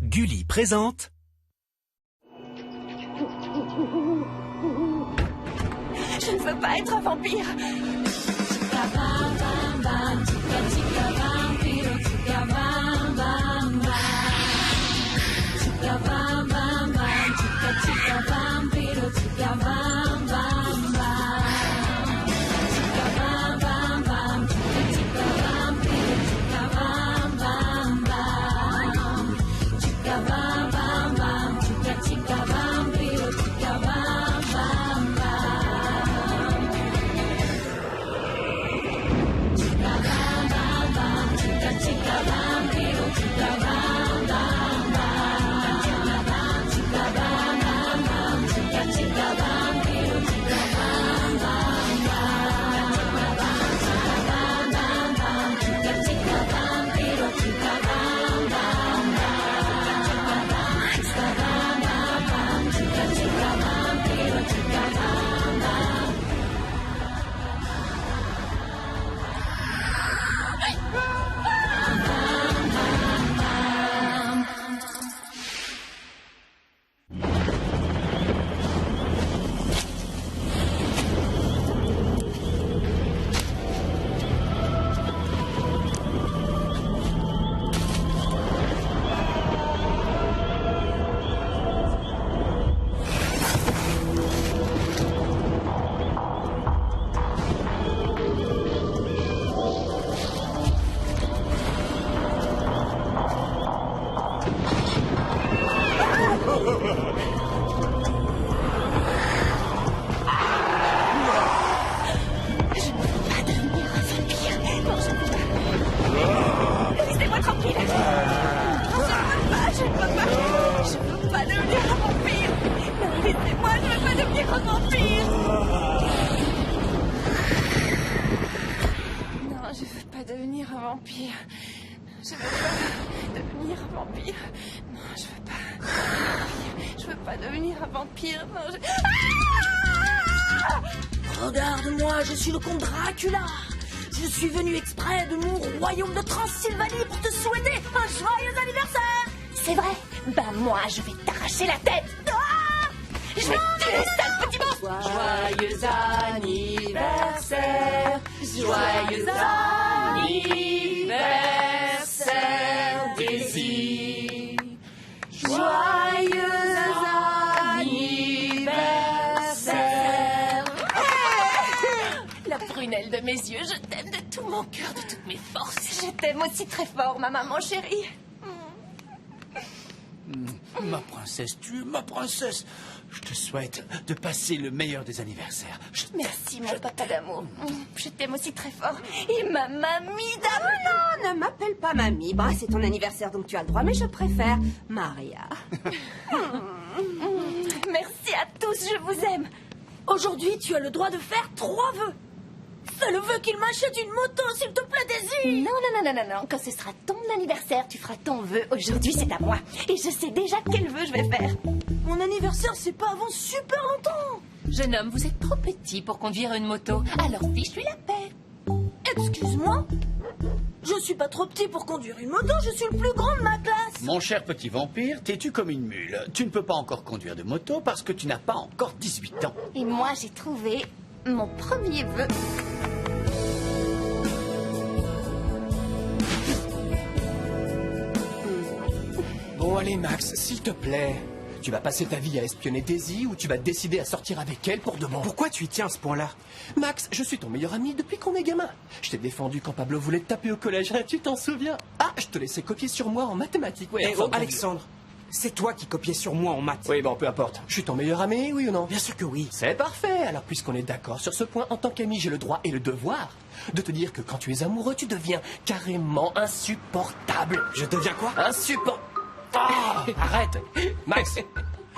Gulli présente. Je ne veux pas être un vampire. Regarde-moi, je suis le comte Dracula. Je suis venu exprès de mon royaume de Transylvanie pour te souhaiter un joyeux anniversaire. C'est vrai? Ben moi, je vais t'arracher la tête. Je vais te tuer, sale petit monstre. Joyeux anniversaire, joyeux anniversaire, Daisy. Joyeux anniversaire. La prunelle de mes yeux, je t'aime de tout mon cœur, de toutes mes forces. Je t'aime aussi très fort, ma maman chérie. Ma princesse, tu es ma princesse. Je te souhaite de passer le meilleur des anniversaires. Merci, mon papa d'amour. Je t'aime aussi très fort. Et ma mamie d'amour. Non, ne m'appelle pas mamie. Bah, c'est ton anniversaire, donc tu as le droit, mais je préfère Maria. Merci à tous, je vous aime. Aujourd'hui, tu as le droit de faire 3 vœux. C'est le vœu qu'il m'achète une moto, s'il te plaît, Daisy. Non. Quand ce sera ton anniversaire, tu feras ton vœu. Aujourd'hui, c'est à moi. Et je sais déjà quel vœu je vais faire. Mon anniversaire, c'est pas avant super longtemps. Jeune homme, vous êtes trop petit pour conduire une moto. Alors fiche-lui la paix. Excuse-moi. Je suis pas trop petit pour conduire une moto, je suis le plus grand de ma classe. Mon cher petit vampire, t'es-tu comme une mule? Tu ne peux pas encore conduire de moto parce que tu n'as pas encore 18 ans. Et moi, j'ai trouvé mon premier vœu. Bon, allez, Max, s'il te plaît. Tu vas passer ta vie à espionner Daisy ou tu vas décider à sortir avec elle pour de bon? Pourquoi tu y tiens à ce point-là? Max, je suis ton meilleur ami depuis qu'on est gamin. Je t'ai défendu quand Pablo voulait te taper au collège, hein, tu t'en souviens? Ah, je te laissais copier sur moi en mathématiques. Ouais, Eh oh, Alexandre, c'est toi qui copiais sur moi en maths. Oui, bon, peu importe. Je suis ton meilleur ami, oui ou non? Bien sûr que oui. C'est parfait. Alors, puisqu'on est d'accord sur ce point, en tant qu'ami, j'ai le droit et le devoir de te dire que quand tu es amoureux, tu deviens carrément insupportable. Je deviens quoi? Insupportable. Ah, arrête, Max.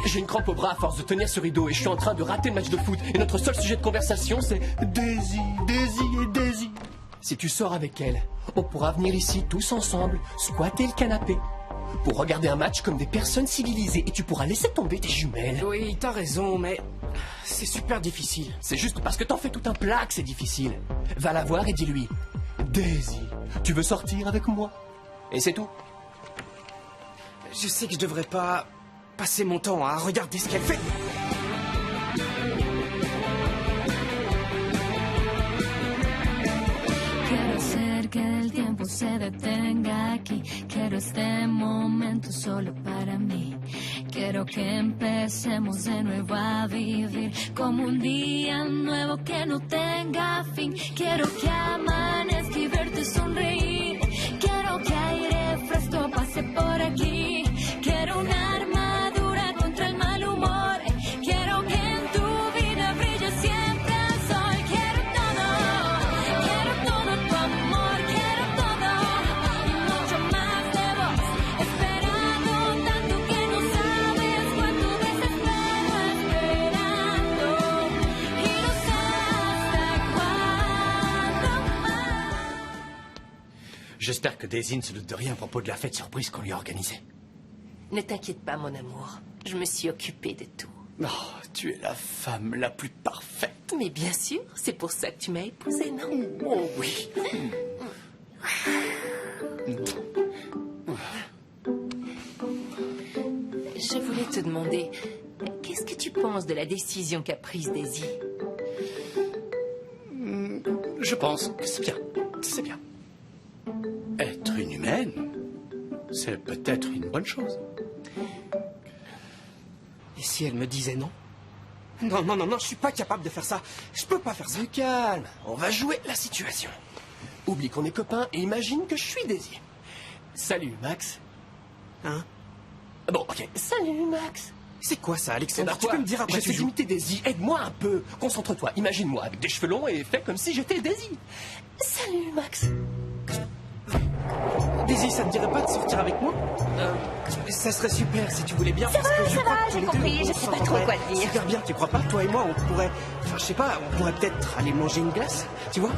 J'ai une crampe au bras à force de tenir ce rideau et je suis en train de rater le match de foot. Et notre seul sujet de conversation, c'est Daisy, Daisy et Daisy. Si tu sors avec elle, on pourra venir ici tous ensemble, squatter le canapé, pour regarder un match comme des personnes civilisées. Et tu pourras laisser tomber tes jumelles. Oui, t'as raison, mais c'est super difficile. C'est juste parce que t'en fais tout un plat que c'est difficile. Va la voir et dis-lui: Daisy, tu veux sortir avec moi? Et c'est tout. Je sais que je devrais pas passer mon temps à regarder ce qu'elle fait. Quiero hacer que el tiempo se detenga aquí. Quiero este momento solo para mí. Quiero que empecemos de nuevo a vivir como un día nuevo que no tenga fin. Quiero que amanezca y verte sonreír. Quiero que aire fresco pase por aquí. Quiero una armadura contra el mal humor. Quiero que en tu vida brille siempre el sol. Quiero todo tu amor. Quiero todo y mucho más de vos. Esperando tanto que no sabes cuánto desespero esperando. Y no sé hasta cuándo más. J'espère que Daisy ne se doute de rien à propos de la fête surprise qu'on lui a organisée. Ne t'inquiète pas, mon amour. Je me suis occupée de tout. Oh, tu es la femme la plus parfaite. Mais bien sûr, c'est pour ça que tu m'as épousée, non? Oh oui. Je voulais te demander, qu'est-ce que tu penses de la décision qu'a prise Daisy? Je pense que c'est bien. C'est bien. Être une humaine, c'est peut-être une bonne chose. Et si elle me disait non? Non, non, non, non, je suis pas capable de faire ça. Je peux pas faire ça. Du calme, on va jouer la situation. Oublie qu'on est copains et imagine que je suis Daisy. Salut, Max. Hein? Bon, ok. Salut, Max. C'est quoi ça, Alexandre? Tu Quoi? peux me dire à quoi tu J'essaie joues? d'imiter Daisy. Aide-moi un peu. Concentre-toi. Imagine-moi avec des cheveux longs et fais comme si j'étais Daisy. Salut, Max. Daisy, ça te dirait pas de sortir avec moi? Ça serait super si tu voulais bien. Ça parce que va, je ça crois va, que j'ai tous les compris, deux, je on sais pas trop s'entendrait quoi te dire. super bien, tu crois pas? Toi et moi, on pourrait... Enfin, je sais pas, on pourrait peut-être aller manger une glace, tu vois?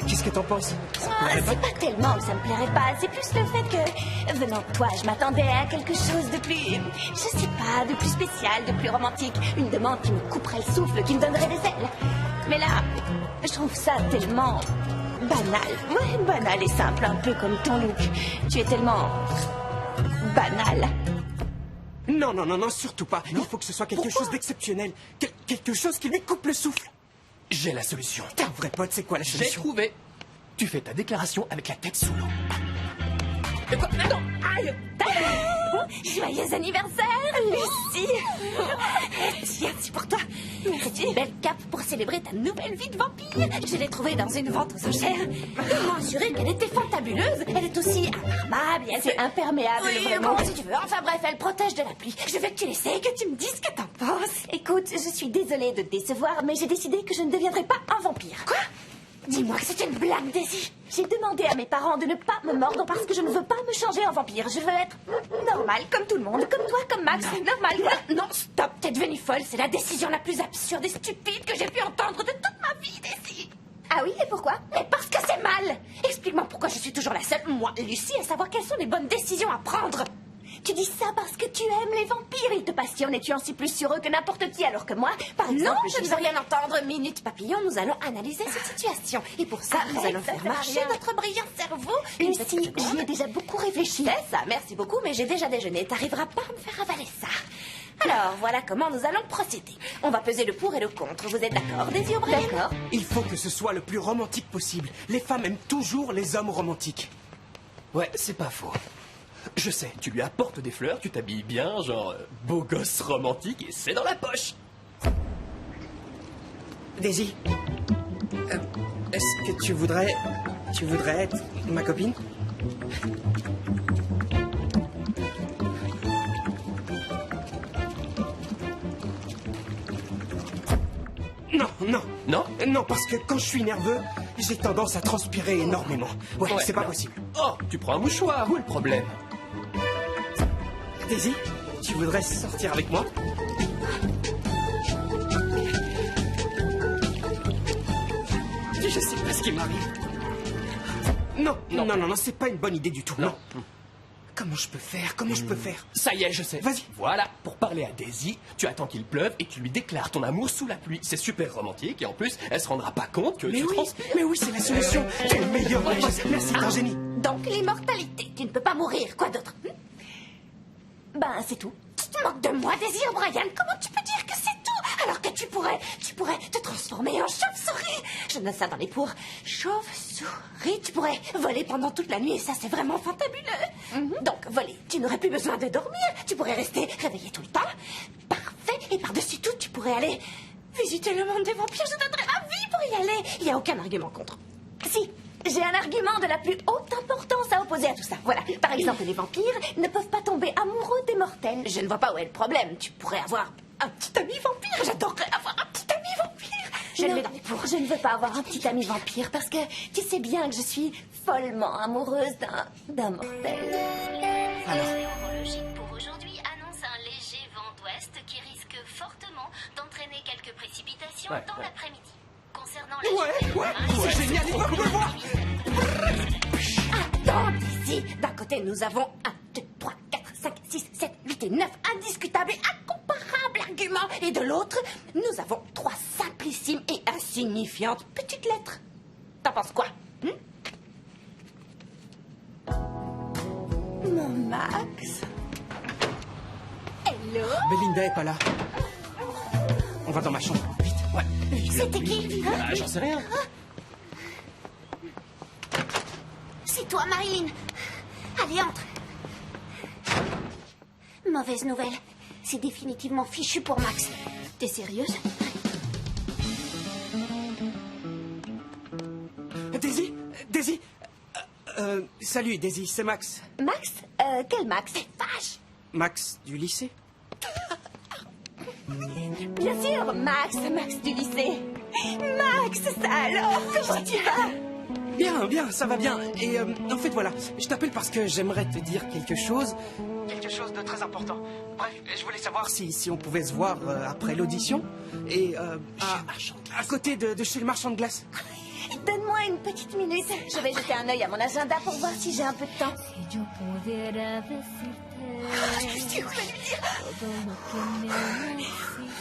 Qu'est-ce que t'en penses? Ça te plairait pas? C'est pas tellement que ça me plairait pas, c'est plus le fait que, venant de toi, je m'attendais à quelque chose de plus, je sais pas, de plus spécial, de plus romantique. Une demande qui me couperait le souffle, qui me donnerait des ailes. Mais là, je trouve ça tellement banal. Ouais, banal et simple, un peu comme ton look. Tu es tellement banal. Non, non, non, non, surtout pas. Il faut que ce soit quelque chose d'exceptionnel. Quelque chose qui lui coupe le souffle. J'ai la solution. T'es un vrai pote, c'est quoi la J'ai solution? trouvé. Tu fais ta déclaration avec la tête sous l'eau. Mais quoi? Ah non! Aïe! Joyeux anniversaire, Lucie. Tiens, c'est pour toi. C'est une belle cape pour célébrer ta nouvelle vie de vampire. Je l'ai trouvée dans une vente aux enchères. Ils m'ont assuré qu'elle était fantabuleuse. Elle est aussi imperméable et c'est imperméable, Oui, vraiment. bon, Si tu veux. Enfin bref, elle protège de la pluie. Je veux que tu l'essayes, que tu me dises ce que t'en penses. Écoute, je suis désolée de te décevoir, mais j'ai décidé que je ne deviendrai pas un vampire. Quoi? Dis-moi que c'est une blague, Daisy. J'ai demandé à mes parents de ne pas me mordre parce que je ne veux pas me changer en vampire. Je veux être normale, comme tout le monde, comme toi, comme Max. Normal, quoi. Non, stop, t'es devenue folle. C'est la décision la plus absurde et stupide que j'ai pu entendre de toute ma vie, Daisy. Ah oui, et pourquoi? Mais parce que c'est mal. Explique-moi pourquoi je suis toujours la seule, moi, Lucie, à savoir quelles sont les bonnes décisions à prendre. Tu dis ça parce que tu aimes les vampires. Ils te passionnent et tu en suis plus sur eux que n'importe qui. Alors que moi, par exemple... Non, je ne veux rien entendre. Minute papillon, nous allons analyser cette situation. Et pour ça, nous allons faire marcher notre brillant cerveau. Lucie, j'y ai déjà beaucoup réfléchi. C'est ça, merci beaucoup, mais j'ai déjà déjeuné. T'arriveras pas à me faire avaler ça. Alors, voilà comment nous allons procéder. On va peser le pour et le contre. Vous êtes d'accord, Daisy O'Brien? D'accord. Il faut que ce soit le plus romantique possible. Les femmes aiment toujours les hommes romantiques. Ouais, c'est pas faux. Je sais, tu lui apportes des fleurs, tu t'habilles bien, genre beau gosse romantique, et c'est dans la poche. Daisy, est-ce que tu voudrais être ma copine? Non, non. Non? Non, parce que quand je suis nerveux, j'ai tendance à transpirer énormément. Ouais, c'est pas non. possible. Oh, tu prends un mouchoir, où est le problème? Daisy, tu voudrais sortir avec moi? Je sais pas ce qui m'arrive. Non, non, non, non, non, c'est pas une bonne idée du tout. Non. Comment je peux faire? Comment je peux faire? Ça y est, je sais. Vas-y. Voilà, pour parler à Daisy, tu attends qu'il pleuve et tu lui déclares ton amour sous la pluie. C'est super romantique et en plus, elle se rendra pas compte que Mais tu oui, transpires. mais oui, c'est la solution. Quelle meilleure idée. Merci, t'es un génie. Donc l'immortalité. Tu ne peux pas mourir. Quoi d'autre? Ben, c'est tout. Tu te moques de moi, Daisy O'Brien. Comment tu peux dire que c'est tout? Alors que tu pourrais te transformer en chauve-souris. Je note ça dans les pour. Chauve-souris, tu pourrais voler pendant toute la nuit et ça, c'est vraiment fantabuleux. Donc, voler, tu n'aurais plus besoin de dormir. Tu pourrais rester réveillé tout le temps. Parfait. Et par-dessus tout, tu pourrais aller visiter le monde des vampires. Je donnerais ma vie pour y aller. Il n'y a aucun argument contre. Si. J'ai un argument de la plus haute importance à opposer à tout ça. Voilà. Par exemple, les vampires ne peuvent pas tomber amoureux des mortels. Je ne vois pas où est le problème. Tu pourrais avoir un petit ami vampire. J'adorerais avoir un petit ami vampire. Je le mets dans les pour. Je ne veux pas avoir un petit ami vampire parce que tu sais bien que je suis follement amoureuse d'un mortel. Alors. Météorologique pour aujourd'hui annonce un léger vent d'ouest qui risque fortement d'entraîner quelques précipitations dans l'après-midi. Concernant la C'est génial, il faut me voir. Attends, ici. D'un côté, nous avons 1, 2, 3, 4, 5, 6, 7, 8 et 9 indiscutables et incomparables arguments. Et de l'autre, nous avons 3 simplissimes et insignifiantes petites lettres. T'en penses quoi? Mon Max. Hello. Belinda est pas là. On va dans ma chambre. Vite. Ouais. C'était qui? Ah, j'en sais rien. C'est toi, Marilyn. Allez, entre. Mauvaise nouvelle. C'est définitivement fichu pour Max. T'es sérieuse? Daisy. Salut, Daisy, c'est Max. Max? Quel Max? Vache! Max du lycée. Bien sûr, Max du lycée. Max, ça alors, comment tu vas? Bien, ça va bien. Et en fait, voilà, je t'appelle parce que j'aimerais te dire quelque chose. Quelque chose de très important. Bref, je voulais savoir si on pouvait se voir après l'audition. Et à côté de chez le marchand de glace. Donne-moi une petite minute. Je vais jeter un œil à mon agenda pour voir si j'ai un peu de temps. Si yo pudiera decirte todo lo que me hiciste.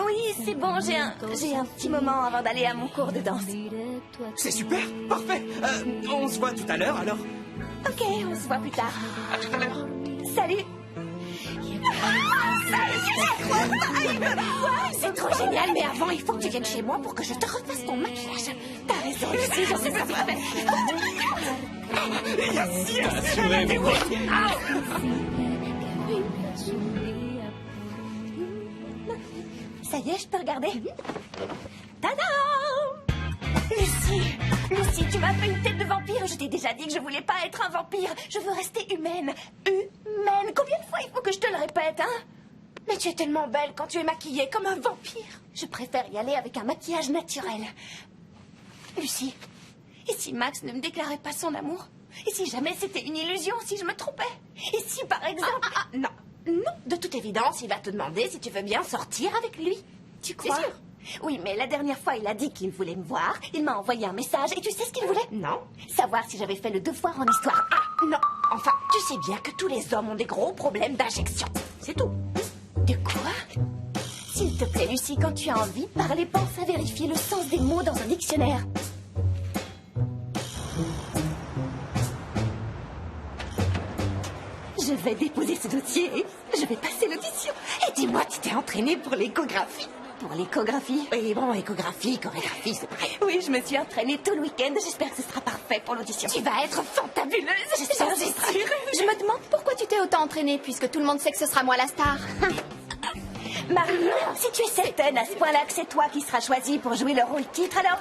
Oui, c'est bon, j'ai un petit moment avant d'aller à mon cours de danse. C'est super, parfait. On se voit tout à l'heure, alors. Ok, on se voit plus tard. À tout à l'heure. Salut. C'est trop génial, mais avant, il faut que tu viennes chez moi pour que je te refasse ton maquillage. T'as raison, Lucie, je sais pas ce que Ça y est, je peux regarder. Tadam! Lucie, tu m'as fait une tête de vampire. Je t'ai déjà dit que je voulais pas être un vampire. Je veux rester humaine. Humaine. Combien de fois il faut que je te le répète, hein? Mais tu es tellement belle quand tu es maquillée comme un vampire. Je préfère y aller avec un maquillage naturel. Lucie, et si Max ne me déclarait pas son amour? Et si jamais c'était une illusion, si je me trompais? Et si, par exemple... non. De toute évidence, il va te demander si tu veux bien sortir avec lui. Tu crois? C'est sûr. Oui, mais la dernière fois, il a dit qu'il voulait me voir. Il m'a envoyé un message. Et tu sais ce qu'il voulait? Non. Savoir si j'avais fait le devoir en histoire. Ah, non. Enfin, tu sais bien que tous les hommes ont des gros problèmes d'injection. C'est tout. De quoi? S'il te plaît, Lucie, quand tu as envie, parler, pense à vérifier le sens des mots dans un dictionnaire. Je vais déposer ce dossier. Je vais passer l'audition. Et dis-moi, tu t'es entraînée pour l'échographie? Pour l'échographie? Oui, bon, échographie, chorégraphie, c'est pareil. Oui, je me suis entraînée tout le week-end. J'espère que ce sera parfait pour l'audition. Tu vas être fantabuleuse, j'en suis sûre. Je me demande pourquoi tu t'es autant entraînée, puisque tout le monde sait que ce sera moi la star. Marie, si tu es certaine à ce point-là que c'est toi qui seras choisie pour jouer le rôle titre, alors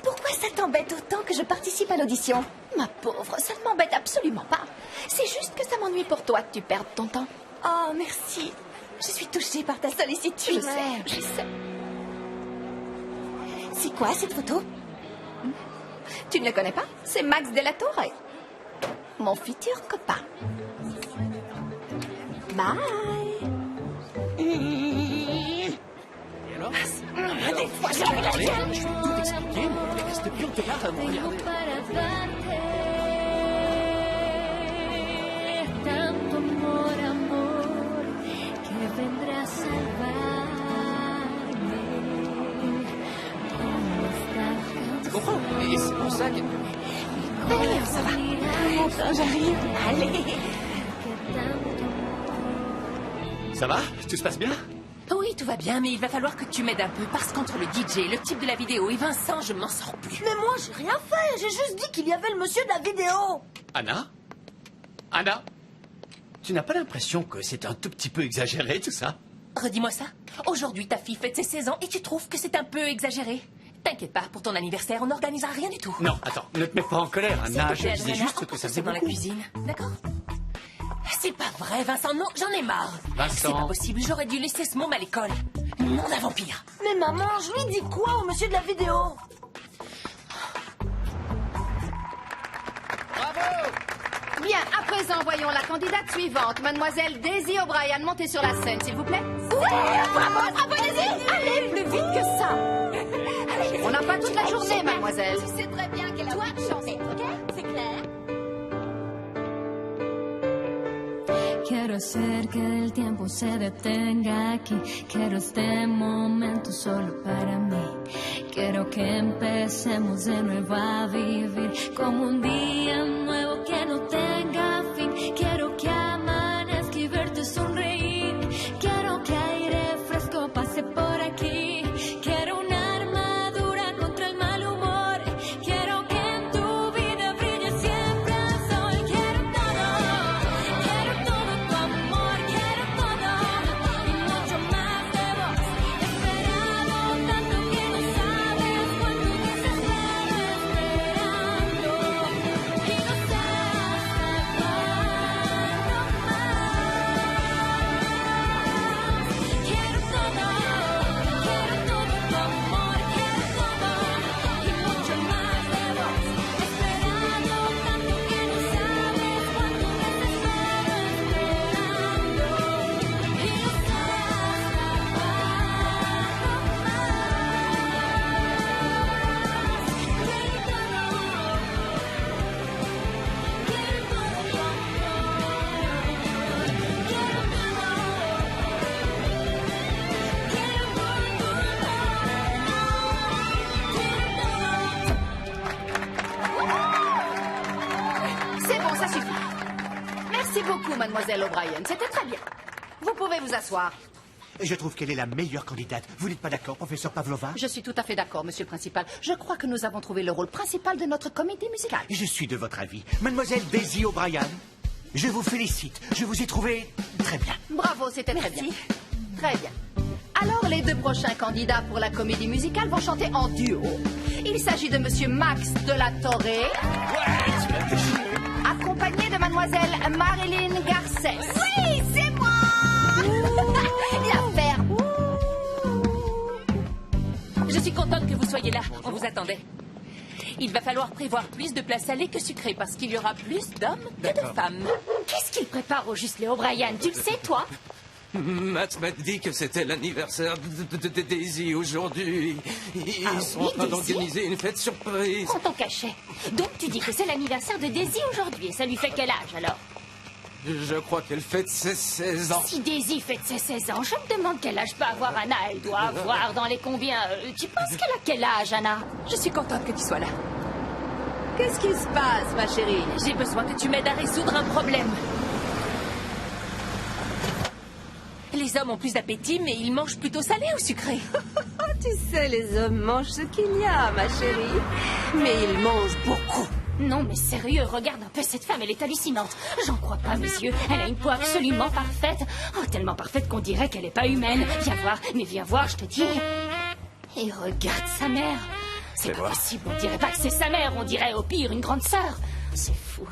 pourquoi ça t'embête autant que je participe à l'audition? Ma pauvre, ça ne m'embête absolument pas. C'est juste que ça m'ennuie pour toi que tu perdes ton temps. Oh, merci. Je suis touchée par ta sollicitude. Je sais. C'est quoi cette photo? Tu ne le connais pas? C'est Max de la Torre. Mon futur copain. Bye. Et alors? Des fois, j'ai envie de la dire. Je vais tout expliquer, mais reste plus, on te regarde à me Tengo regarder. para darte tanto amor, amor, que vendrá a salvarme. ¿Cómo Tu comprends? Et c'est pour ça que... Allez, ça va. Attends, j'arrive. Allez. Ça va? Tout se passe bien? Oui, tout va bien, mais il va falloir que tu m'aides un peu, parce qu'entre le DJ, le type de la vidéo et Vincent, je m'en sors plus. Mais moi, j'ai rien fait. J'ai juste dit qu'il y avait le monsieur de la vidéo. Anna? Anna? Tu n'as pas l'impression que c'est un tout petit peu exagéré, tout ça? Redis-moi ça. Aujourd'hui, ta fille fête ses 16 ans et tu trouves que c'est un peu exagéré. T'inquiète pas, pour ton anniversaire, on n'organisera rien du tout. Non, attends, ne te mets pas en colère, Anna. Je disais juste que ça faisait dans la beaucoup. cuisine, d'accord? C'est pas vrai, Vincent, non, j'en ai marre. Vincent. C'est pas possible, j'aurais dû laisser ce môme à l'école. Nom d'un vampire. Mais maman, je lui dis quoi au monsieur de la vidéo? Bien, à présent, voyons la candidate suivante, mademoiselle Daisy O'Brien. Montez sur la scène, s'il vous plaît. Bravo, Daisy. Allez, plus vite que ça. On n'a pas toute la journée, mademoiselle. Tu sais très bien qu'elle a pas de chance, ok? C'est clair? Quiero hacer que el tiempo se detenga aquí. Quiero este momento solo para mí. Quiero que empecemos de nuevo a vivir como un día nuevo que no tenga fin. Quiero que amanezca y verte sonreír. Quiero que aire fresco pase por aquí. Quiero una armadura contra el mal humor. Quiero que en tu vida brille siempre el sol. Quiero todo tu amor. Quiero todo y mucho más de vos. Esperado tanto que no sabes cuánto desespero esperando. Y no sé hasta cuándo más. Quiero todo tu amor. Quiero todo y mucho más de vos. Esperando tanto que no sabes cuánto desespero esperando. Y no sé hasta C'est bon, ça suffit. Merci beaucoup, mademoiselle O'Brien. C'était très bien. Vous pouvez vous asseoir. Je trouve qu'elle est la meilleure candidate. Vous n'êtes pas d'accord, professeur Pavlova? Je suis tout à fait d'accord, monsieur le principal. Je crois que nous avons trouvé le rôle principal de notre comédie musicale. Je suis de votre avis. Mademoiselle Daisy O'Brien, je vous félicite. Je vous ai trouvé très bien. Bravo, c'était très bien. Très bien. Alors, les deux prochains candidats pour la comédie musicale vont chanter en duo. Il s'agit de monsieur Max de la Torre, accompagné de mademoiselle Marilyn Garcès. Oui, c'est moi. La ferme. Je suis contente que vous soyez là, on vous attendait. Il va falloir prévoir plus de plats salés que sucrés parce qu'il y aura plus d'hommes que de femmes. Qu'est-ce qu'il prépare au juste les O'Brien? Tu le sais, toi? Matt m'a dit que c'était l'anniversaire de Daisy aujourd'hui. Ils sont en train Daisy d'organiser une fête surprise. Prends ton cachet. Donc tu dis que c'est l'anniversaire de Daisy aujourd'hui. Et ça lui fait quel âge alors? Je crois qu'elle fête ses 16 ans. Si Daisy fête ses 16 ans, je me demande quel âge peut avoir Anna. Elle doit avoir dans les combien? Tu penses qu'elle a quel âge, Anna? Je suis contente que tu sois là. Qu'est-ce qui se passe, ma chérie? J'ai besoin que tu m'aides à résoudre un problème. Les hommes ont plus d'appétit, mais ils mangent plutôt salé ou sucré. Tu sais, les hommes mangent ce qu'il y a, ma chérie. Mais ils mangent beaucoup. Non, mais sérieux, regarde un peu cette femme, elle est hallucinante. J'en crois pas, mes yeux. Elle a une peau absolument parfaite. Oh, tellement parfaite qu'on dirait qu'elle est pas humaine. Viens voir, mais viens voir, je te dis. Et regarde sa mère. C'est pas possible, on dirait pas que c'est sa mère, on dirait au pire une grande sœur. C'est fou.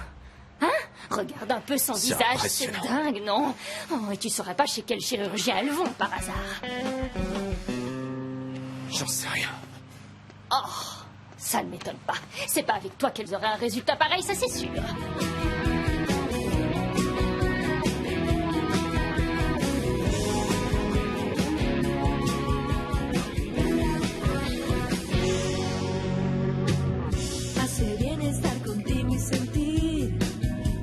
Hein? Regarde un peu son visage, c'est dingue, non? Oh, et tu saurais pas chez quel chirurgien elles vont, par hasard? J'en sais rien. Oh, ça ne m'étonne pas. C'est pas avec toi qu'elles auraient un résultat pareil, ça c'est sûr. Hace bien estar contigo y sentir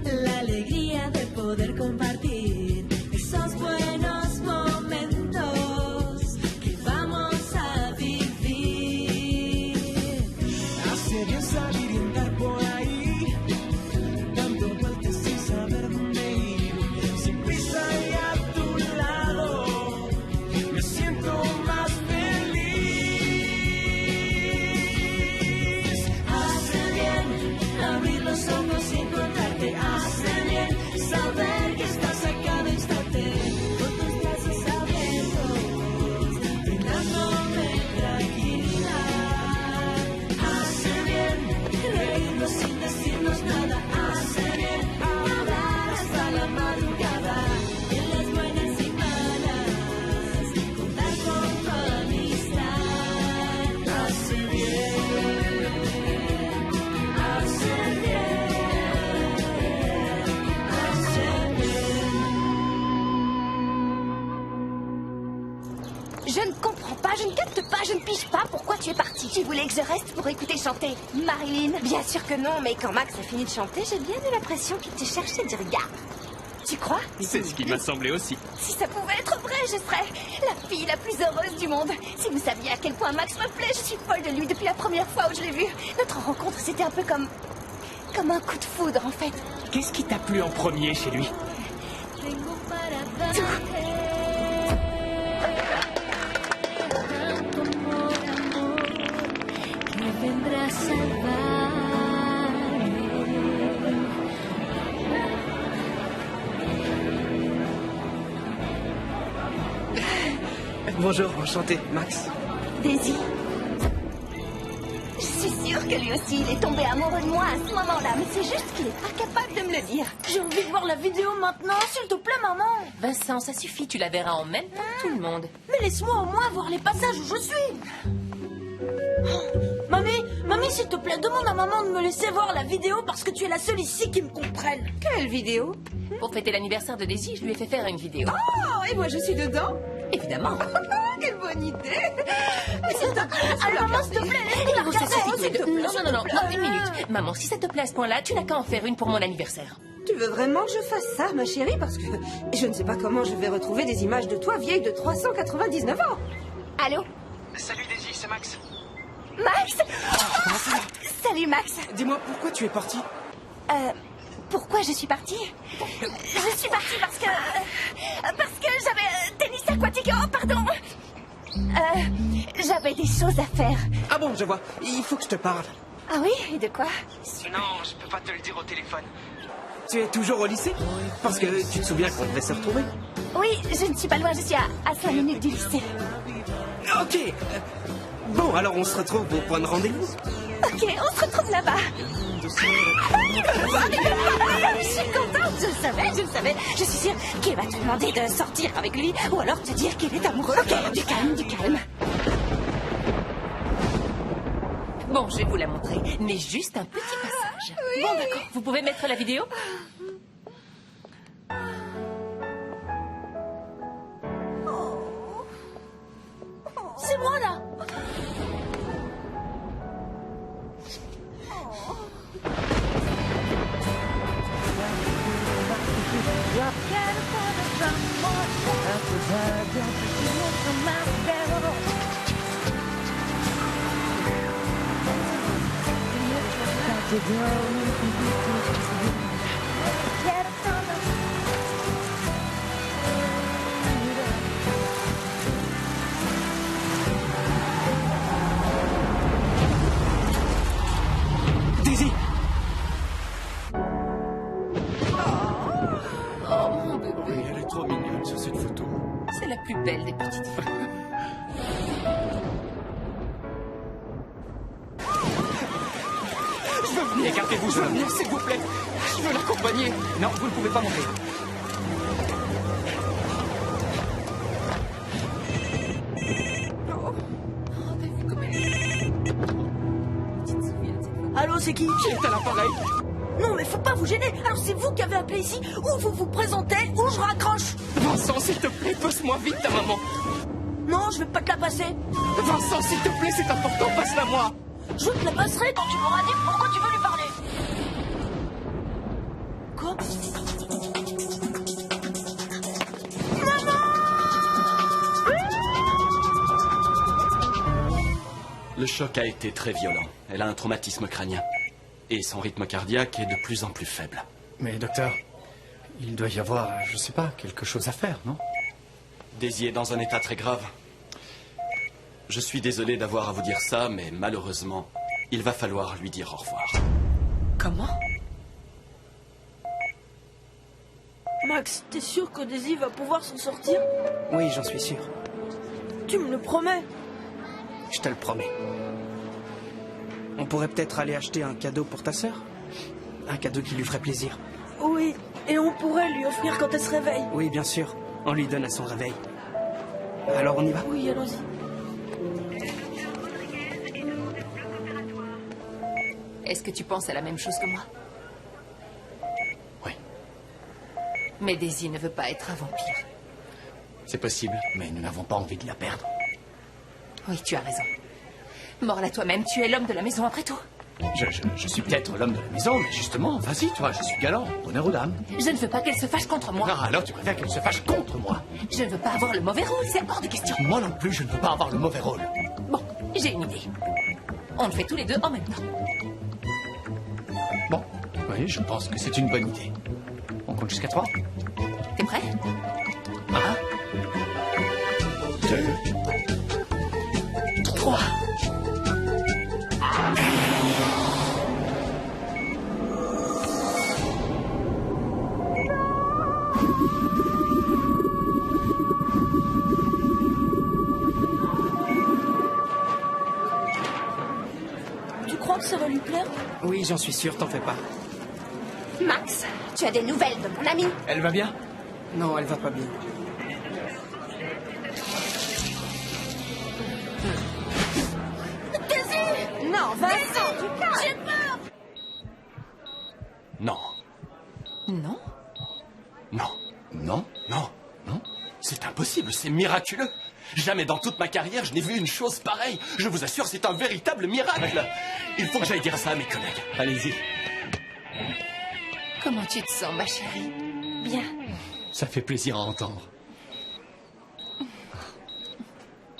la alegría de poder compartir esos buenos momentos que vamos a vivir. Hace bien salir y andar por ahí, je ne capte pas, je ne pige pas. Pourquoi tu es partie? Tu voulais que je reste pour écouter chanter Marilyn? Bien sûr que non, mais quand Max a fini de chanter, j'ai bien eu l'impression qu'il te cherchait du regard. Tu crois? C'est ce qui m'a semblé aussi. Si ça pouvait être vrai, je serais la fille la plus heureuse du monde. Si vous saviez à quel point Max me plaît, je suis folle de lui depuis la première fois où je l'ai vu. Notre rencontre, c'était un peu comme un coup de foudre, en fait. Qu'est-ce qui t'a plu en premier chez lui? Bonjour, enchanté, Max. Daisy. Je suis sûre que lui aussi, il est tombé amoureux de moi à ce moment-là, mais c'est juste qu'il est pas capable de me le dire. J'ai envie de voir la vidéo maintenant, s'il te plaît, maman. Vincent, ça suffit, tu la verras en même temps que tout le monde. Mais laisse-moi au moins voir les passages où je suis. Mamie, s'il te plaît, demande à maman de me laisser voir la vidéo parce que tu es la seule ici qui me comprenne. Quelle vidéo? Pour fêter l'anniversaire de Daisy, je lui ai fait faire une vidéo. Oh, et moi je suis dedans? Évidemment. Quelle bonne idée! Mais s'il te plaît, Alors, maman, s'il te plaît, laisse-la vous regarder, suffit, s'il te plaît. Non, plaît. une minute. Maman, si ça te plaît à ce point-là, tu n'as qu'à en faire une pour mon anniversaire. Tu veux vraiment que je fasse ça, ma chérie? Parce que je ne sais pas comment je vais retrouver des images de toi vieille de 399 ans. Allô? Salut Daisy, c'est Max. Max? Salut, Max. Dis-moi, pourquoi tu es parti? Pourquoi je suis partie? Je suis partie parce que j'avais tennis aquatique. Oh, pardon. J'avais des choses à faire. Ah bon, je vois. Il faut que je te parle. Ah oui? Et de quoi? Non, je peux pas te le dire au téléphone. Tu es toujours au lycée? Parce que tu te souviens qu'on devait se retrouver? Oui, je ne suis pas loin, je suis à 5 minutes du lycée. Ok. Bon, alors on se retrouve au point de rendez-vous. Ok, on se retrouve là-bas. Je suis contente, je le savais. Je suis sûre qu'il va te demander de sortir avec lui ou alors te dire qu'il est amoureux. Ok, du calme. Bon, je vais vous la montrer, mais juste un petit passage. Bon, d'accord. Vous pouvez mettre la vidéo? C'est moi là. Daisy! Oh, mon bébé. Oui, elle est trop mignonne sur cette photo. C'est la plus belle des petites filles. Je veux venir. Écartez-vous, Je veux venir, s'il vous plaît. Je veux l'accompagner. Non, vous ne pouvez pas monter. Allô, c'est qui? Qui est à l'appareil? Non, mais faut pas vous gêner. Alors, c'est vous qui avez appelé ici, ou vous vous présentez, ou je raccroche. Vincent, s'il te plaît, passe-moi vite ta maman. Non, je vais pas te la passer. Vincent, s'il te plaît, c'est important, passe-la moi. Je te la passerai quand tu m'auras dit pourquoi tu veux lui parler. Quoi? Le choc a été très violent. Elle a un traumatisme crânien. Et son rythme cardiaque est de plus en plus faible. Mais docteur, il doit y avoir, je sais pas, quelque chose à faire, non? Daisy est dans un état très grave. Je suis désolé d'avoir à vous dire ça, mais malheureusement, il va falloir lui dire au revoir. Comment? Max, t'es sûr que Daisy va pouvoir s'en sortir? Oui, j'en suis sûr. Tu me le promets? Je te le promets. On pourrait peut-être aller acheter un cadeau pour ta sœur? Un cadeau qui lui ferait plaisir. Oui, et on pourrait lui offrir quand elle se réveille. Oui, bien sûr. On lui donne à son réveil. Alors on y va? Oui, allons-y. Est-ce que tu penses à la même chose que moi? Oui, Mais Daisy ne veut pas être un vampire. c'est possible, mais nous n'avons pas envie de la perdre. Oui, tu as raison. Mords-la toi-même, tu es l'homme de la maison après tout. Je suis peut-être l'homme de la maison, mais justement, vas-y, toi, je suis galant. Honneur aux dames. Je ne veux pas qu'elle se fâche contre moi. Non, alors tu préfères qu'elle se fâche contre moi. Je ne veux pas avoir le mauvais rôle, c'est hors de question. Moi non plus, je ne veux pas avoir le mauvais rôle. Bon, j'ai une idée. On le fait tous les deux en même temps. Bon, oui, je pense que c'est une bonne idée. On compte jusqu'à 3. T'es prêt? 1, 2, 3. Tu crois que ça va lui plaire? Oui, j'en suis sûr, t'en fais pas. Max, tu as des nouvelles de mon amie? Elle va bien? Non, elle va pas bien. Non, Vincent, tu calmes. J'ai peur! Non. Non? Non. Non. Non. Non. C'est impossible, c'est miraculeux. Jamais dans toute ma carrière, je n'ai vu une chose pareille. Je vous assure, c'est un véritable miracle. Il faut que j'aille dire ça à mes collègues. Allez-y. Comment tu te sens, ma chérie? Bien. Ça fait plaisir à entendre.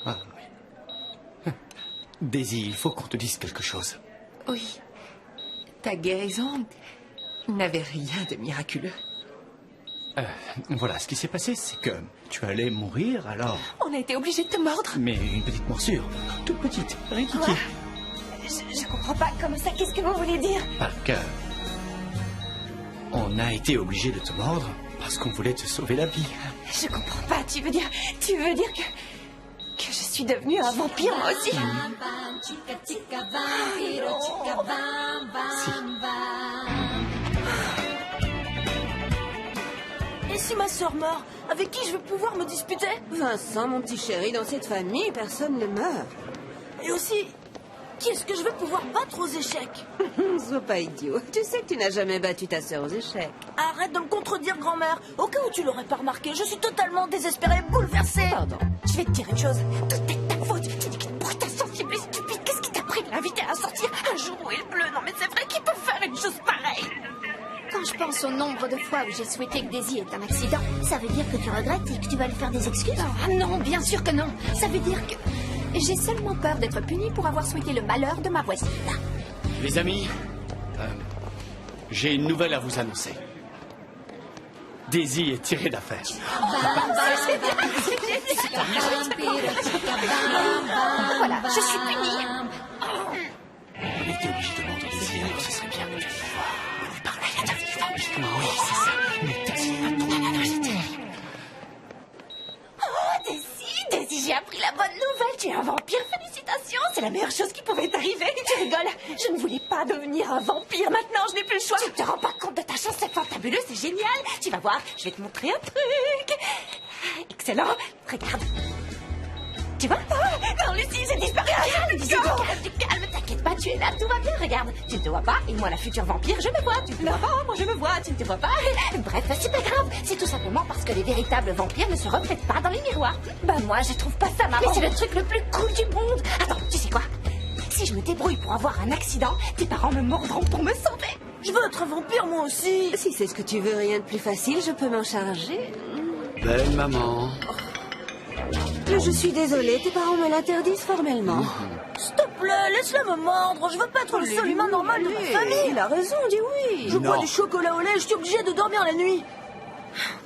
Ah, oui. Daisy, il faut qu'on te dise quelque chose. Oui. Ta guérison n'avait rien de miraculeux. Voilà, ce qui s'est passé, c'est que tu allais mourir, alors... On a été obligés de te mordre. Mais une petite morsure, toute petite, rien Quoi? Je comprends pas. Comme ça, qu'est-ce que vous voulez dire? Parce que... On a été obligés de te mordre parce qu'on voulait te sauver la vie. Je comprends pas. Tu veux dire que je suis devenue un vampire, moi aussi? Et si ma sœur meurt, avec qui je vais pouvoir me disputer? Vincent, mon petit chéri, dans cette famille, personne ne meurt. Et aussi, qui est-ce que je vais pouvoir battre aux échecs? Sois pas idiot. Tu sais que tu n'as jamais battu ta sœur aux échecs. Arrête de me contredire, grand-mère. Au cas où tu l'aurais pas remarqué, je suis totalement désespérée, bouleversée. Pardon. Je vais te dire une chose. Tout est ta faute. Tu dis que pour ta sensible et stupide, qu'est-ce qui t'a pris de l'inviter à sortir un jour où il pleut? Non, mais c'est vrai qu'il peut faire une chose pareille. Quand je pense au nombre de fois où j'ai souhaité que Daisy ait un accident, ça veut dire que tu regrettes et que tu vas lui faire des excuses? Ah non, bien sûr que non. Ça veut dire que j'ai seulement peur d'être punie pour avoir souhaité le malheur de ma voisine. Les amis, j'ai une nouvelle à vous annoncer. Daisy est tirée d'affaire. Voilà, je suis punie. On était obligé de mordre Daisy, alors ce serait bien que tu viennes voir. On lui parle à la vampire. Oui, c'est ça. Mais t'hésites pas trop. Oh, Daisy, j'ai appris la bonne nouvelle. Tu es un vampire, félicitations. C'est la meilleure chose qui pouvait t'arriver. Tu rigoles. Je ne voulais pas devenir un vampire. Maintenant, je n'ai plus le choix. Tu te rends pas compte de ta chance, c'est fantabuleux, c'est génial. Tu vas voir, je vais te montrer un truc. Excellent. Regarde. Tu vois? Oh, non, Lucie, j'ai disparu. Tu calme, t'inquiète pas, tu es là, tout va bien. Regarde, tu ne te vois pas, et moi, la future vampire, je me vois. Tu te vois pas, moi, je me vois, tu ne te vois pas. Bref, c'est pas grave. C'est tout simplement parce que les véritables vampires ne se reflètent pas dans les miroirs. Bah, moi, je trouve pas ça marrant. Mais c'est le truc le plus cool du monde. Attends, tu sais quoi? Si je me débrouille pour avoir un accident, tes parents me mordront pour me sauver. Je veux être vampire, moi aussi. Si c'est ce que tu veux, rien de plus facile, je peux m'en charger. Belle maman. Je suis désolée, tes parents me l'interdisent formellement. S'il te plaît, laisse-la me mordre. Je veux pas être le seul humain normal de ma famille. Il a raison, dis oui. Je bois du chocolat au lait, je suis obligée de dormir la nuit.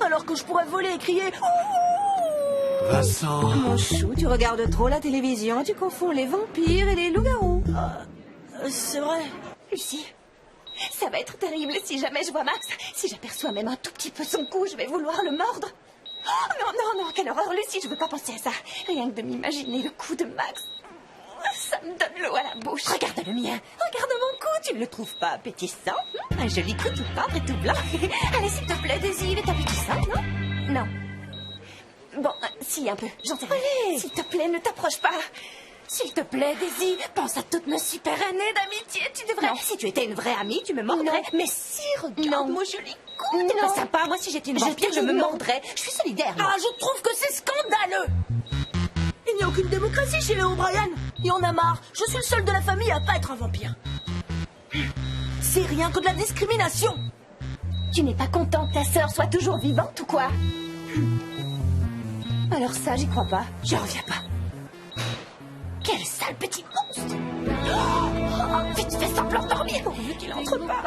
Alors que je pourrais voler et crier. Ouh. Vincent. Mon chou, tu regardes trop la télévision, tu confonds les vampires et les loups-garous. C'est vrai. Lucie, ça va être terrible si jamais je vois Max. Si j'aperçois même un tout petit peu son cou, je vais vouloir le mordre. Oh, non, non, non, quelle horreur, Lucie, je veux pas penser à ça. Rien que de m'imaginer le cou de Max. Ça me donne l'eau à la bouche. Regarde le mien, regarde mon cou, tu ne le trouves pas appétissant? Un joli cou tout tendre et tout blanc. Allez, s'il te plaît, Daisy, il est appétissant, non? Non. Bon, si, un peu, j'en sais rien. Allez, s'il te plaît, ne t'approche pas. S'il te plaît, Daisy, pense à toutes nos super années d'amitié. Tu devrais... Non, si tu étais une vraie amie, tu me mordrais. Non. Mais si, regarde mon joli cou. T'es pas sympa. Moi, si j'étais une vampire, je me mordrais. Je suis solidaire, moi. Ah, je trouve que c'est scandaleux. Il n'y a aucune démocratie chez les O'Brien. Il y en a marre. Je suis le seul de la famille à pas être un vampire. C'est rien que de la discrimination. Tu n'es pas content que ta sœur soit toujours vivante ou quoi? Alors ça, j'y crois pas. J'y reviens pas. Quel sale petit monstre! Oh, vite, fais semblant de dormir pourvu qu'il entre pas.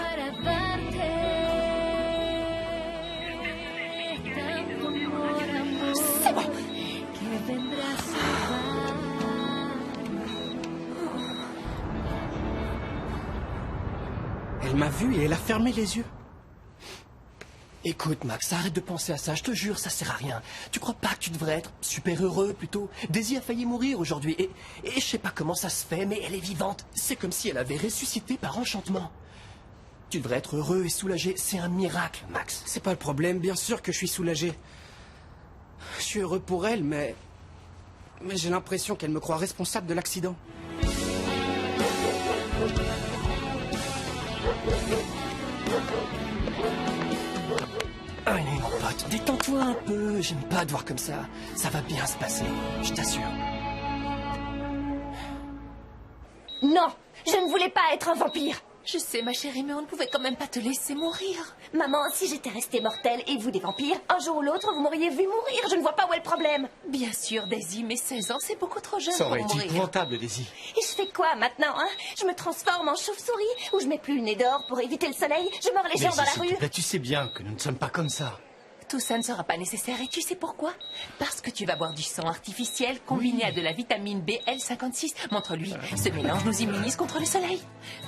C'est bon. Elle m'a vu et elle a fermé les yeux. Écoute, Max, arrête de penser à ça, je te jure, ça sert à rien. Tu crois pas que tu devrais être super heureux, plutôt? Daisy a failli mourir aujourd'hui, et je sais pas comment ça se fait, mais elle est vivante. C'est comme si elle avait ressuscité par enchantement. Tu devrais être heureux et soulagé, c'est un miracle, Max. C'est pas le problème, bien sûr que je suis soulagé. Je suis heureux pour elle, mais j'ai l'impression qu'elle me croit responsable de l'accident. Allez, mon pote, détends-toi un peu, j'aime pas te voir comme ça. Ça va bien se passer, je t'assure. Non, je ne voulais pas être un vampire. Je sais, ma chérie, mais on ne pouvait quand même pas te laisser mourir. Maman, si j'étais restée mortelle et vous des vampires, un jour ou l'autre, vous m'auriez vu mourir. Je ne vois pas où est le problème. Bien sûr, Daisy, mais 16 ans, c'est beaucoup trop jeune Ça pour aurait été mourir. épouvantable, Daisy. Et je fais quoi maintenant, hein? Je me transforme en chauve-souris ou je mets plus le nez dehors pour éviter le soleil? Je mords les gens Daisy, dans la s'il te rue. plaît, tu sais bien que nous ne sommes pas comme ça. Tout ça ne sera pas nécessaire et tu sais pourquoi? Parce que tu vas boire du sang artificiel combiné à de la vitamine BL56. Montre-lui, ce mélange nous immunise contre le soleil.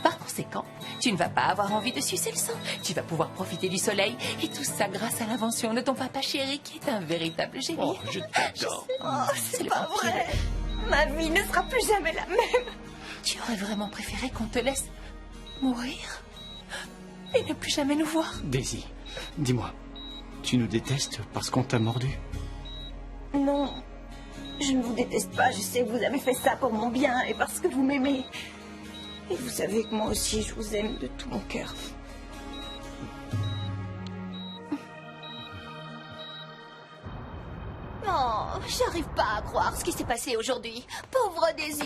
Par conséquent, tu ne vas pas avoir envie de sucer le sang. Tu vas pouvoir profiter du soleil et tout ça grâce à l'invention de ton papa chéri qui est un véritable génie. Oh, je t'adore. Oh, c'est le pas vampire. vrai. Ma vie ne sera plus jamais la même. Tu aurais vraiment préféré qu'on te laisse mourir et ne plus jamais nous voir? Daisy, dis-moi, tu nous détestes parce qu'on t'a mordu? Non, je ne vous déteste pas. Je sais que vous avez fait ça pour mon bien et parce que vous m'aimez. Et vous savez que moi aussi, je vous aime de tout mon cœur. Oh, j'arrive pas à croire ce qui s'est passé aujourd'hui. Pauvre Daisy.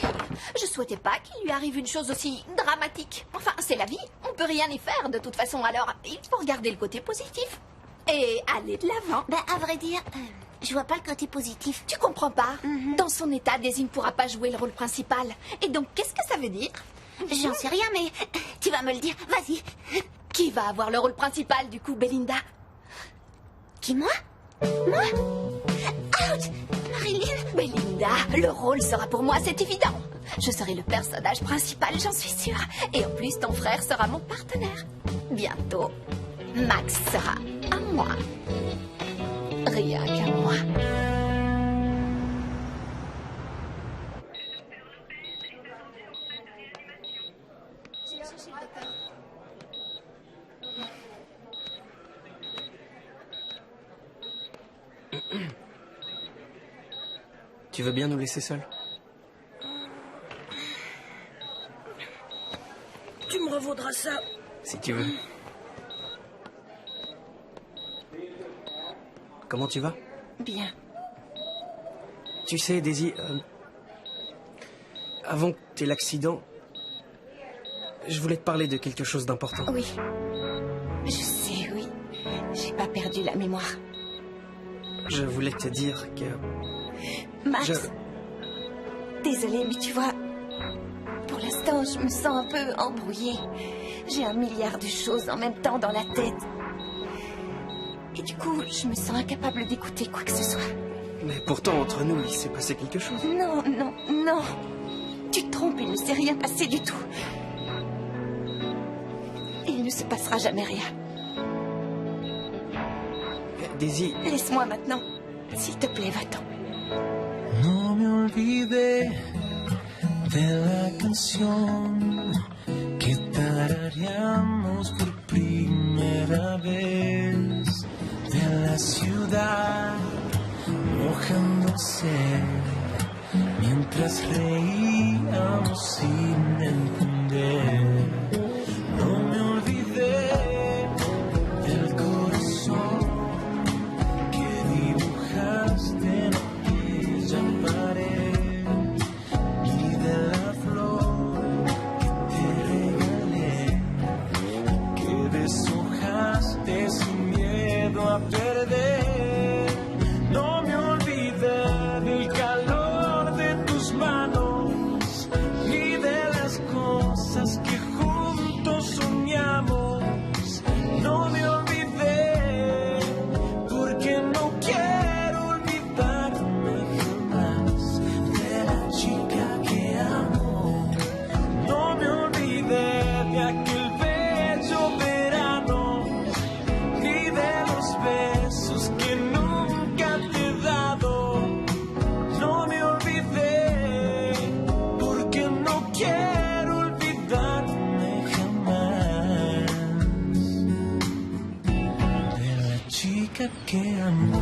Je souhaitais pas qu'il lui arrive une chose aussi dramatique. Enfin, c'est la vie. On peut rien y faire de toute façon. Alors, il faut regarder le côté positif. Et aller de l'avant. Ben, À vrai dire, je vois pas le côté positif. tu comprends pas. Dans son état, Daisy ne pourra pas jouer le rôle principal. Et donc, qu'est-ce que ça veut dire? J'en sais rien, mais tu vas me le dire. Vas-y. Qui va avoir le rôle principal, du coup, Belinda? Qui, moi? Moi? Ouch! Marilyn? Belinda, le rôle sera pour moi, c'est évident. Je serai le personnage principal, j'en suis sûre. Et en plus, ton frère sera mon partenaire. Bientôt, Max sera à moi. Rien qu'à moi. Tu veux bien nous laisser seuls? Tu me revaudras ça. Si tu veux. Comment tu vas? Bien. Tu sais, Daisy, avant que t'aies l'accident, je voulais te parler de quelque chose d'important. Oui. Je sais, oui. J'ai pas perdu la mémoire. Je voulais te dire que... Max, désolée, mais tu vois, pour l'instant, je me sens un peu embrouillée. J'ai 1 milliard de choses en même temps dans la tête. Et du coup, je me sens incapable d'écouter quoi que ce soit. Mais pourtant, entre nous, il s'est passé quelque chose. Non, non, non. Tu te trompes, il ne s'est rien passé du tout. Il ne se passera jamais rien. Daisy... Laisse-moi maintenant. S'il te plaît, va-t'en. No me olvidé de la canción que tarareamos por primera vez, de la ciudad mojándose mientras reíamos sin entender. No me olvidé del corazón que dibujaste en aquella pared. a perder. No me olvidé del calor de tus manos y de las cosas que juntos soñamos. No me olvidé porque no quiero olvidarme jamás de la chica que amo. No me olvidé de aquel bello verano ni de los besos que nunca te he dado. No me olvidé porque no quiero olvidarme jamás de la chica que amo.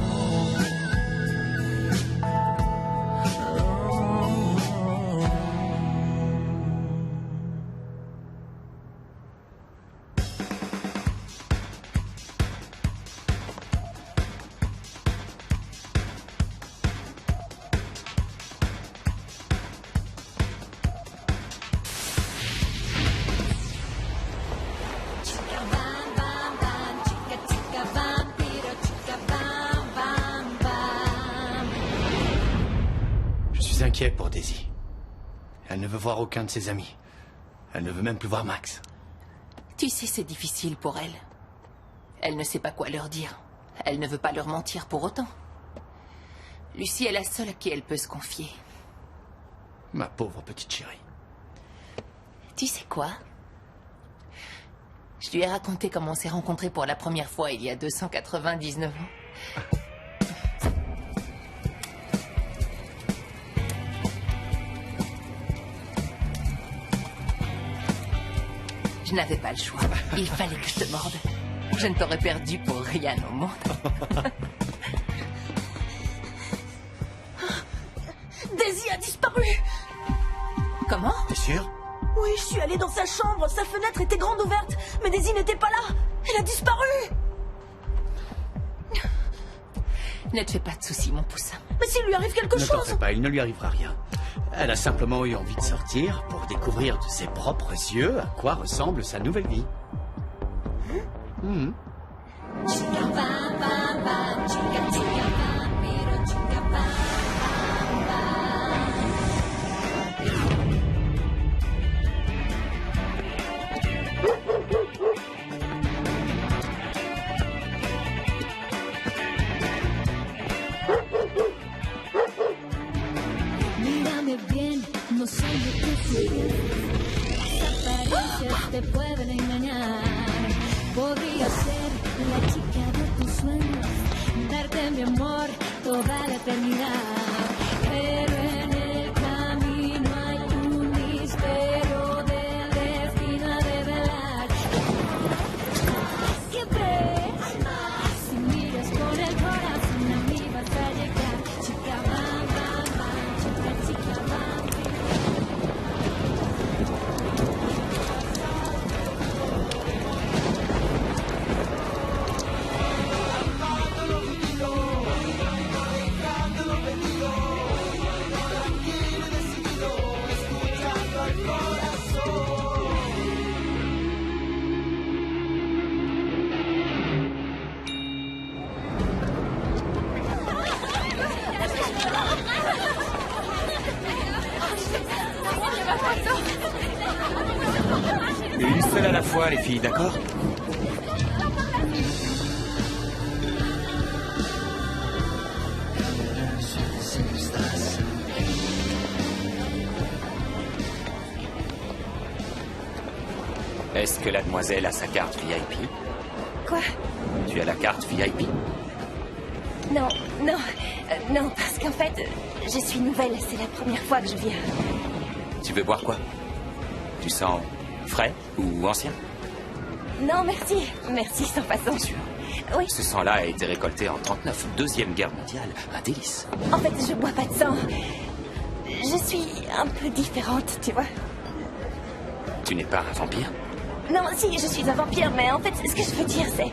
Je suis inquiet pour Daisy. Elle ne veut voir aucun de ses amis. Elle ne veut même plus voir Max. Tu sais, c'est difficile pour elle. Elle ne sait pas quoi leur dire. Elle ne veut pas leur mentir pour autant. Lucie est la seule à qui elle peut se confier. Ma pauvre petite chérie. Tu sais quoi? Je lui ai raconté comment on s'est rencontrés pour la première fois il y a 299 ans. Je n'avais pas le choix. Il fallait que je te morde. Je ne t'aurais perdu pour rien au monde. Daisy a disparu. Comment? T'es sûr? Oui, je suis allée dans sa chambre. Sa fenêtre était grande ouverte. Mais Daisy n'était pas là. Elle a disparu. Ne te fais pas de soucis, mon poussin. Mais s'il lui arrive quelque Ne t'en chose... fais pas, il ne lui arrivera rien. Elle a simplement eu envie de sortir pour découvrir de ses propres yeux à quoi ressemble sa nouvelle vie. Mírame bien, no soy de tus sueños. Las apariencias te pueden engañar. Podría ser la chica de tus sueños, darte mi amor toda la eternidad. Pero en el camino hay un misterio del destino a develar. Siempre hay más. Si miras con el corazón a mí vas a llegar. Chica, bam, bam, bam. Chica, chica, bam. Une seule à la fois, les filles, d'accord? Est-ce que la demoiselle a sa carte VIP? Quoi? Tu as la carte VIP? Non, non, non, parce qu'en fait, je suis nouvelle. C'est la première fois que je viens. Tu veux boire quoi? Tu sens frais ou ancien? Non, merci. Merci, sans façon. T'es sûr? Oui. Ce sang-là a été récolté en 39, Deuxième Guerre mondiale. Un délice. En fait, je bois pas de sang. Je suis un peu différente, tu vois. Tu n'es pas un vampire? Non, si, je suis un vampire, mais en fait, ce que je veux dire, c'est...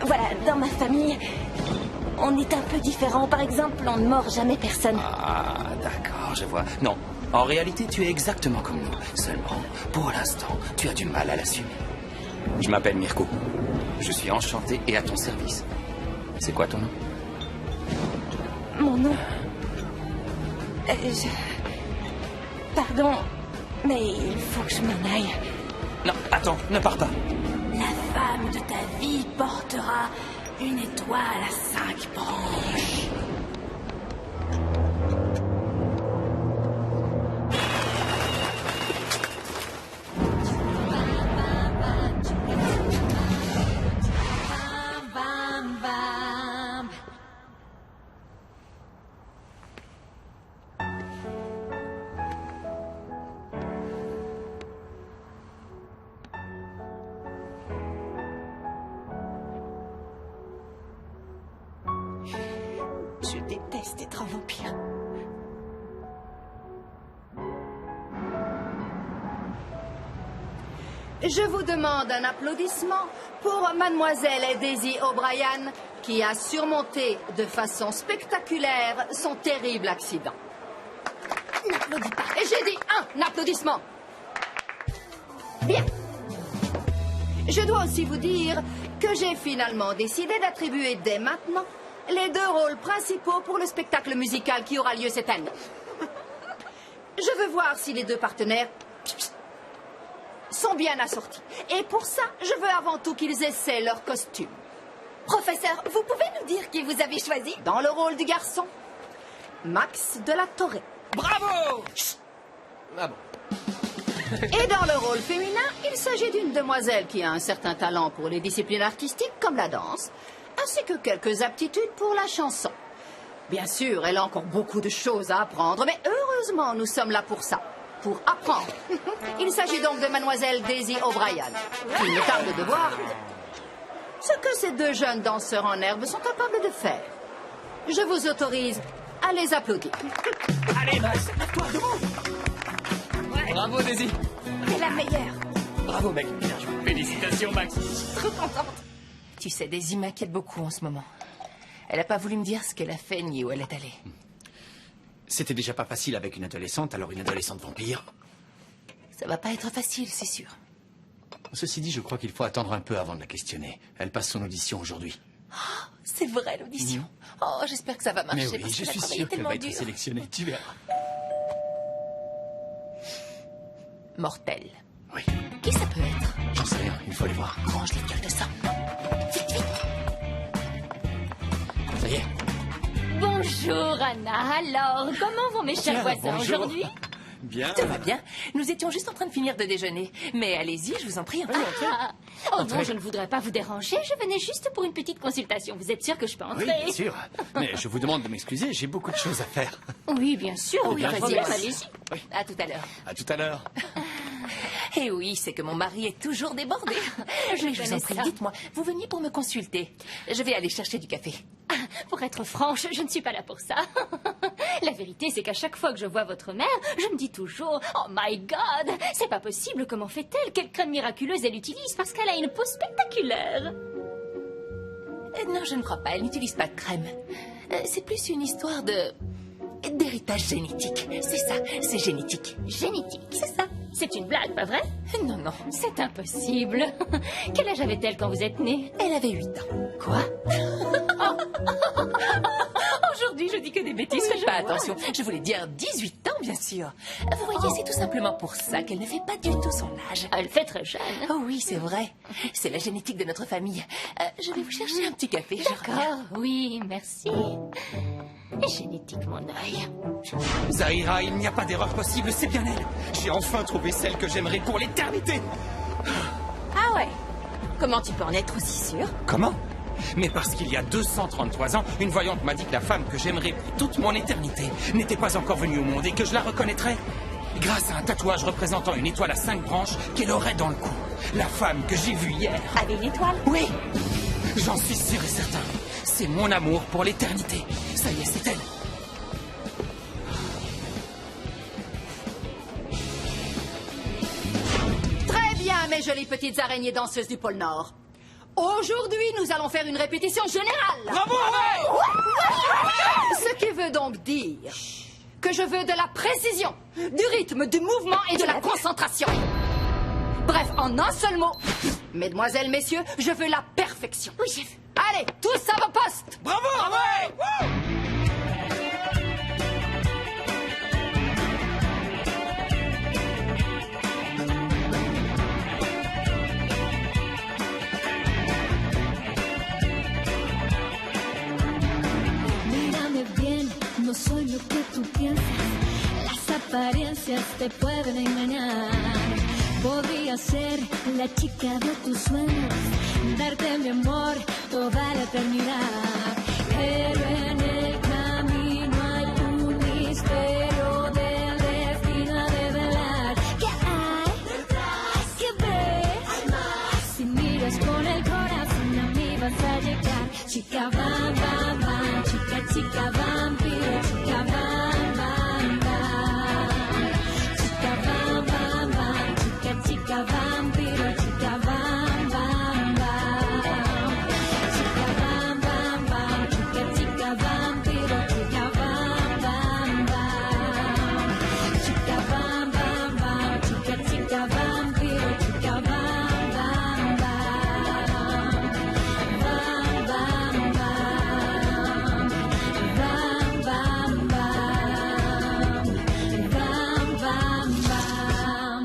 Voilà, dans ma famille, on est un peu différents. Par exemple, on ne mord jamais personne. Ah, d'accord, je vois. Non, en réalité, tu es exactement comme nous. Seulement, pour l'instant, tu as du mal à l'assumer. Je m'appelle Mirko. Je suis enchanté et à ton service. C'est quoi ton nom? Mon nom... Pardon, mais il faut que je m'en aille. Non, attends, ne pars pas. La femme de ta vie portera une étoile à 5 branches. Je déteste être un vampire. Je vous demande un applaudissement pour mademoiselle Daisy O'Brien, qui a surmonté de façon spectaculaire son terrible accident. N'applaudis pas. Et j'ai dit un applaudissement. Bien. Je dois aussi vous dire que j'ai finalement décidé d'attribuer dès maintenant les 2 rôles principaux pour le spectacle musical qui aura lieu cette année. Je veux voir si les 2 partenaires sont bien assortis. Et pour ça, je veux avant tout qu'ils essaient leur costume. Professeur, vous pouvez nous dire qui vous avez choisi? Dans le rôle du garçon, Max de la Torre. Bravo! Ah bon. Et dans le rôle féminin, il s'agit d'une demoiselle qui a un certain talent pour les disciplines artistiques comme la danse, ainsi que quelques aptitudes pour la chanson. Bien sûr, elle a encore beaucoup de choses à apprendre, mais heureusement, nous sommes là pour ça, pour apprendre. Il s'agit donc de mademoiselle Daisy O'Brien, qui me tarde de voir ce que ces 2 jeunes danseurs en herbe sont capables de faire. Je vous autorise à les applaudir. Allez, Max, lève-toi, debout. Bravo, Daisy. C'est la meilleure. Bravo, mec. Bien joué. Félicitations, Max. Je suis trop contente. Tu sais, Daisy m'inquiète beaucoup en ce moment. Elle n'a pas voulu me dire ce qu'elle a fait ni où elle est allée. C'était déjà pas facile avec une adolescente, alors une adolescente vampire. Ça va pas être facile, c'est sûr. Ceci dit, je crois qu'il faut attendre un peu avant de la questionner. Elle passe son audition aujourd'hui. Oh, c'est vrai, l'audition. Oh, j'espère que ça va marcher. Mais oui, parce je qu'elle a suis travaillé sûr qu'elle tellement va être dur. sélectionnée, tu verras. Mortel. Oui. Qui ça peut être? J'en sais rien, il faut aller voir. Range les gueules de sang. Vite, vite. Ça y est. Bonjour Anna, alors comment vont mes chers voisins bonjour. aujourd'hui? Bien. Tout va bien. Nous étions juste en train de finir de déjeuner. Mais allez-y, je vous en prie. Ah. Oh non, je ne voudrais pas vous déranger, je venais juste pour une petite consultation. Vous êtes sûr que je peux entrer? Oui, bien sûr. Mais je vous demande de m'excuser, j'ai beaucoup de choses à faire. Oui, bien sûr, Oui, aucun vas-y, problème, vas-y. allez-y. Oui. À tout à l'heure. À tout à l'heure. Eh oui, c'est que mon mari est toujours débordé. Je Mais je vous en connais prie, ça. dites-moi, vous veniez pour me consulter. Je vais aller chercher du café. Ah, pour être franche, je ne suis pas là pour ça. La vérité, c'est qu'à chaque fois que je vois votre mère, je me dis toujours « Oh my God, c'est pas possible, comment fait-elle? Quelle crème miraculeuse elle utilise parce qu'elle a une peau spectaculaire !» Non, je ne crois pas. Elle n'utilise pas de crème. C'est plus une histoire d'héritage génétique. C'est ça, c'est génétique. Génétique. C'est ça. C'est une blague, pas vrai? Non, non. C'est impossible. Quel âge avait-elle quand vous êtes née? Elle avait 8 ans. Quoi? Aujourd'hui, je dis que des bêtises. Faites pas attention. Je voulais dire 18 ans, bien sûr. Vous voyez, c'est tout simplement pour ça qu'elle ne fait pas du tout son âge. Elle fait très jeune. Oh oui, c'est vrai. C'est la génétique de notre famille. Je vais vous chercher un petit café. Je reviens. D'accord, oui, merci. Génétique, mon œil. Zahira, il n'y a pas d'erreur possible, c'est bien elle. J'ai enfin trouvé celle que j'aimerais pour l'éternité. Ah ouais? Comment tu peux en être aussi sûr? Comment? Mais parce qu'il y a 233 ans, une voyante m'a dit que la femme que j'aimerais pour toute mon éternité n'était pas encore venue au monde et que je la reconnaîtrais grâce à un tatouage représentant une étoile à 5 branches qu'elle aurait dans le cou. La femme que j'ai vue hier. Avec l'étoile? Oui, j'en suis sûr et certain. C'est mon amour pour l'éternité. Ça y est, c'est elle. Très bien, mes jolies petites araignées danseuses du pôle Nord. Aujourd'hui, nous allons faire une répétition générale. Bravo! Ce qui veut donc dire que je veux de la précision, du rythme, du mouvement et de la concentration. Bref, en un seul mot, mesdemoiselles, messieurs, je veux la perfection. Oui, chef. Allez, tous à vos postes. apariencias te pueden engañar. Podría ser la chica de tus sueños, darte mi amor toda la eternidad. Pero en el camino hay un misterio del destino a develar. ¿Qué hay detrás? ¿Qué ves? Hay más. Si miras con el corazón a mí vas a llegar. Chica bam bam bam, chica chica vampiro, chica bam bam bam. Chica bam bam bam, chica vampiro, chica bam bam bam. Chica bam bam bam, chica vampiro, chica bam bam bam. Chica bam bam bam, chica vampiro, chica bam bam bam. Bam bam bam. Bam bam bam. Bam bam bam.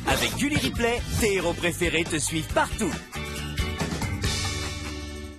Avec Gulli Replay, tes héros préférés te suivent partout.